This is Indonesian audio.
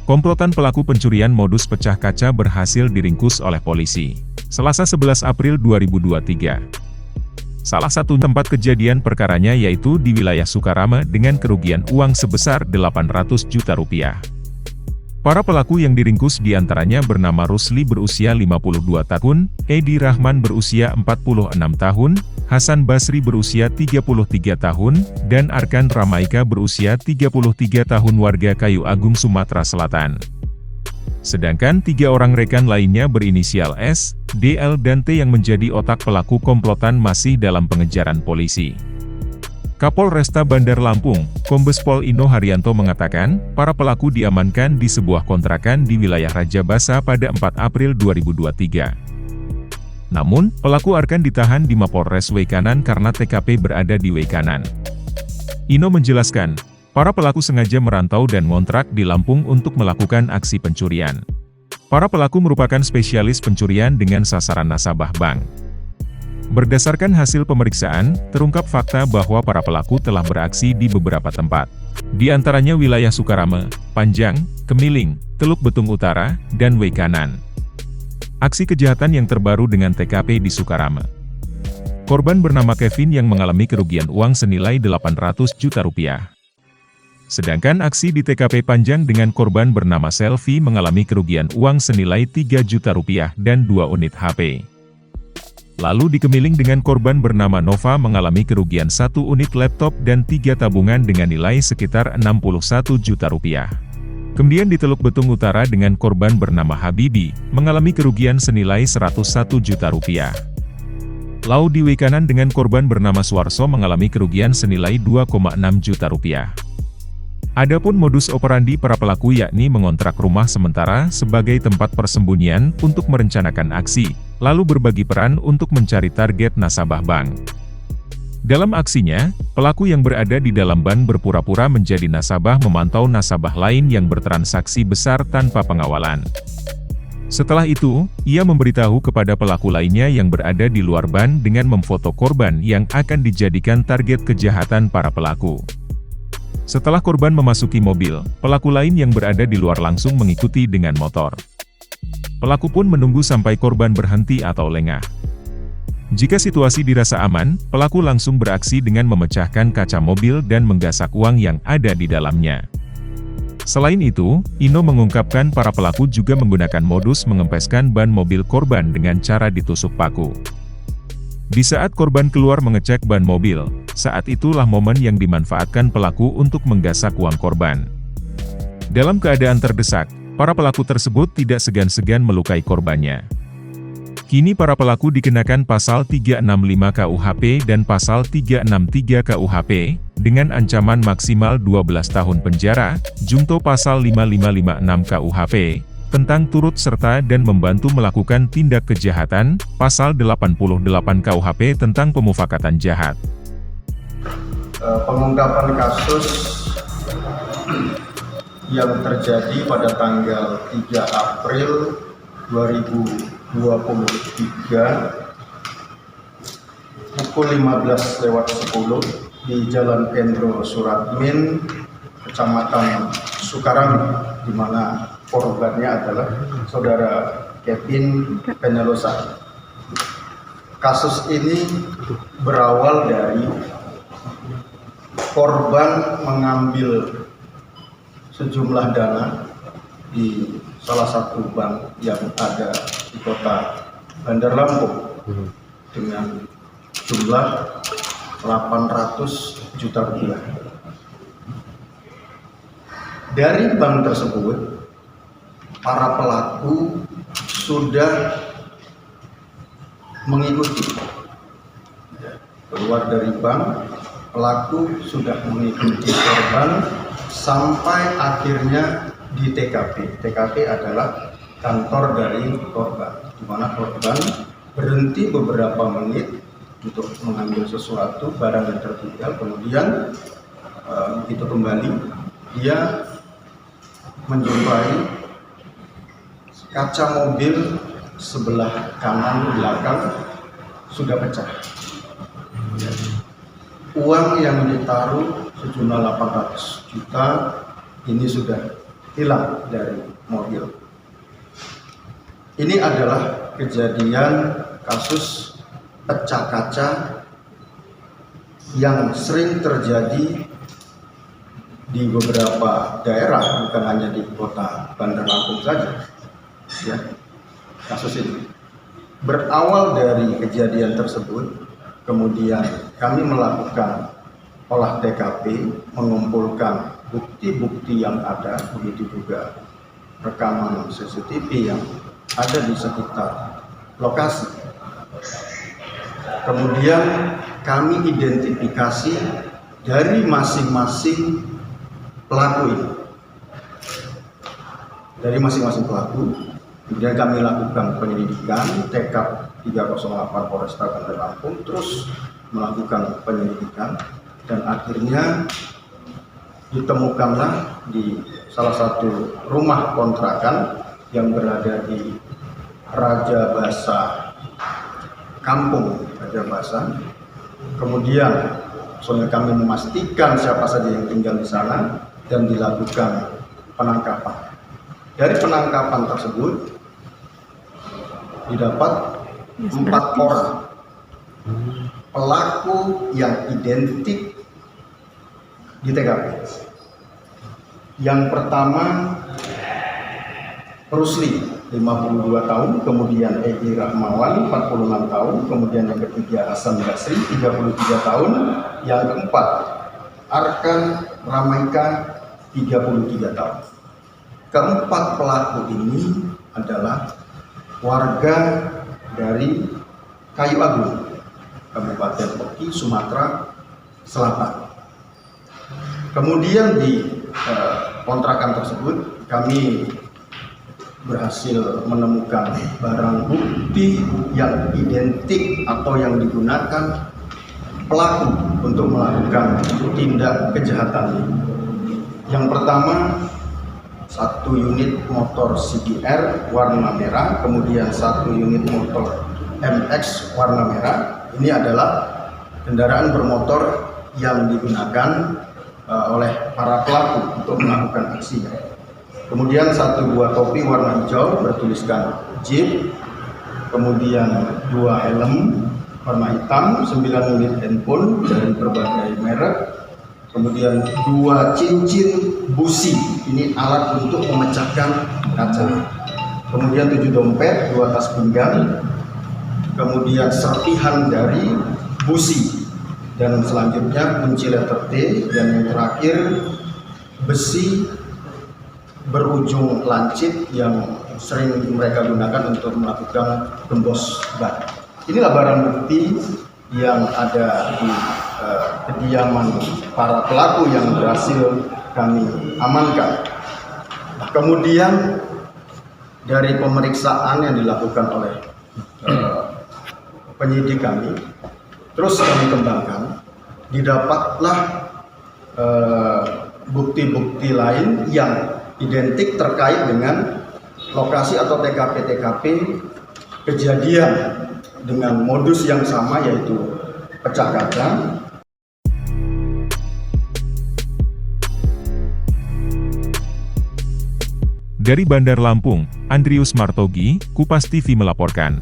Komplotan pelaku pencurian modus pecah kaca berhasil diringkus oleh polisi. Selasa 11 April 2023. Salah satu tempat kejadian perkaranya yaitu di wilayah Sukarame dengan kerugian uang sebesar 800 juta rupiah. Para pelaku yang diringkus diantaranya bernama Rusli berusia 52 tahun, Edi Rahman berusia 46 tahun, Hasan Basri berusia 33 tahun, dan Arkan Ramaika berusia 33 tahun warga Kayu Agung, Sumatera Selatan. Sedangkan 3 orang rekan lainnya berinisial S, DL dan T yang menjadi otak pelaku komplotan masih dalam pengejaran polisi. Kapolresta Bandar Lampung, Kombes Pol Ino Haryanto mengatakan, para pelaku diamankan di sebuah kontrakan di wilayah Rajabasa pada 4 April 2023. Namun, pelaku akan ditahan di Mapolres Wekanan karena TKP berada di Wekanan. Ino menjelaskan, para pelaku sengaja merantau dan ngontrak di Lampung untuk melakukan aksi pencurian. Para pelaku merupakan spesialis pencurian dengan sasaran nasabah bank. Berdasarkan hasil pemeriksaan, terungkap fakta bahwa para pelaku telah beraksi di beberapa tempat. Di antaranya wilayah Sukarame, Panjang, Kemiling, Teluk Betung Utara, dan Wekanan. Aksi kejahatan yang terbaru dengan TKP di Sukarame. Korban bernama Kevin yang mengalami kerugian uang senilai 800 juta rupiah. Sedangkan aksi di TKP Panjang dengan korban bernama Selvi mengalami kerugian uang senilai 3 juta rupiah dan 2 unit HP. Lalu di Kemiling dengan korban bernama Nova mengalami kerugian 1 unit laptop dan 3 tabungan dengan nilai sekitar 61 juta rupiah. Kemudian di Teluk Betung Utara dengan korban bernama Habibi, mengalami kerugian senilai 101 juta rupiah. Lalu di Wekanan dengan korban bernama Suarso mengalami kerugian senilai 2,6 juta rupiah. Adapun modus operandi para pelaku yakni mengontrak rumah sementara sebagai tempat persembunyian untuk merencanakan aksi, lalu berbagi peran untuk mencari target nasabah bank. Dalam aksinya, pelaku yang berada di dalam bank berpura-pura menjadi nasabah memantau nasabah lain yang bertransaksi besar tanpa pengawalan. Setelah itu, ia memberitahu kepada pelaku lainnya yang berada di luar bank dengan memfoto korban yang akan dijadikan target kejahatan para pelaku. Setelah korban memasuki mobil, pelaku lain yang berada di luar langsung mengikuti dengan motor. Pelaku pun menunggu sampai korban berhenti atau lengah. Jika situasi dirasa aman, pelaku langsung beraksi dengan memecahkan kaca mobil dan menggasak uang yang ada di dalamnya. Selain itu, Ino mengungkapkan para pelaku juga menggunakan modus mengempeskan ban mobil korban dengan cara ditusuk paku. Di saat korban keluar mengecek ban mobil, saat itulah momen yang dimanfaatkan pelaku untuk menggasak uang korban. Dalam keadaan terdesak, para pelaku tersebut tidak segan-segan melukai korbannya. Kini para pelaku dikenakan pasal 365 KUHP dan pasal 363 KUHP, dengan ancaman maksimal 12 tahun penjara, junto pasal 5556 KUHP, tentang turut serta dan membantu melakukan tindak kejahatan, pasal 88 KUHP tentang pemufakatan jahat. Pengungkapan kasus yang terjadi pada tanggal 3 April 2023 pukul 15.10 di Jalan Kendro Suratmin, Kecamatan Sukarame, di mana korbannya adalah saudara Kevin Penelosa. Kasus ini berawal dari korban mengambil sejumlah dana di salah satu bank yang ada di kota Bandar Lampung dengan jumlah 800 juta rupiah. Dari bank tersebut, para pelaku sudah mengikuti. Keluar dari bank, pelaku sudah mengikuti korban sampai akhirnya di TKP. TKP adalah kantor dari korban, di mana korban berhenti beberapa menit untuk mengambil sesuatu, barang yang tertinggal. Kemudian begitu kembali, dia menjumpai kaca mobil sebelah kanan belakang sudah pecah. Uang yang ditaruh sejumlah 800 juta ini sudah hilang dari mobil. Ini adalah kejadian kasus pecah kaca yang sering terjadi di beberapa daerah, bukan hanya di kota Bandar Lampung saja. Ya, kasus ini berawal dari kejadian tersebut, kemudian kami melakukan olah TKP, mengumpulkan bukti-bukti yang ada, begitu juga rekaman CCTV yang ada di sekitar lokasi. Kemudian kami identifikasi dari masing-masing pelaku ini. Dari masing-masing pelaku, kemudian kami lakukan penyelidikan, TK 308 Polresta Bandar Lampung terus melakukan penyelidikan, dan akhirnya ditemukanlah di salah satu rumah kontrakan yang berada di Raja Basa, Kampung Raja Basa. Kemudian soalnya kami memastikan siapa saja yang tinggal di sana dan dilakukan penangkapan. Dari penangkapan tersebut didapat 4 orang pelaku yang identik di TKP. Yang pertama Rusli 52 tahun, kemudian Egi Rahmawan 46 tahun, kemudian yang ketiga Hasan Basri 33 tahun, yang keempat Arkan Ramaika 33 tahun. Keempat pelaku ini adalah warga dari Kayu Agung, Kabupaten Oki, Sumatera Selatan. Kemudian di kontrakan tersebut kami berhasil menemukan barang bukti yang identik atau yang digunakan pelaku untuk melakukan tindak kejahatan ini. Yang pertama, 1 unit motor CBR warna merah, kemudian 1 unit motor MX warna merah. Ini adalah kendaraan bermotor yang digunakan oleh para pelaku untuk melakukan aksinya. Kemudian 1 buah topi warna hijau bertuliskan Jeep, kemudian 2 helm warna hitam, 9 unit handphone dari berbagai merek, kemudian 2 cincin busi, ini alat untuk memecahkan kaca, kemudian 7 dompet, 2 tas pinggang, kemudian serpihan dari busi, dan selanjutnya kunci letter T, dan yang terakhir besi berujung lancip yang sering mereka gunakan untuk melakukan gembos ban. Inilah barang bukti yang ada di kediaman para pelaku yang berhasil kami amankan. Kemudian dari pemeriksaan yang dilakukan oleh penyidik kami, terus kami kembangkan, didapatlah bukti-bukti lain yang identik terkait dengan lokasi atau TKP-TKP kejadian dengan modus yang sama, yaitu pecah kaca. Dari Bandar Lampung, Andrius Martogi, Kupas TV melaporkan.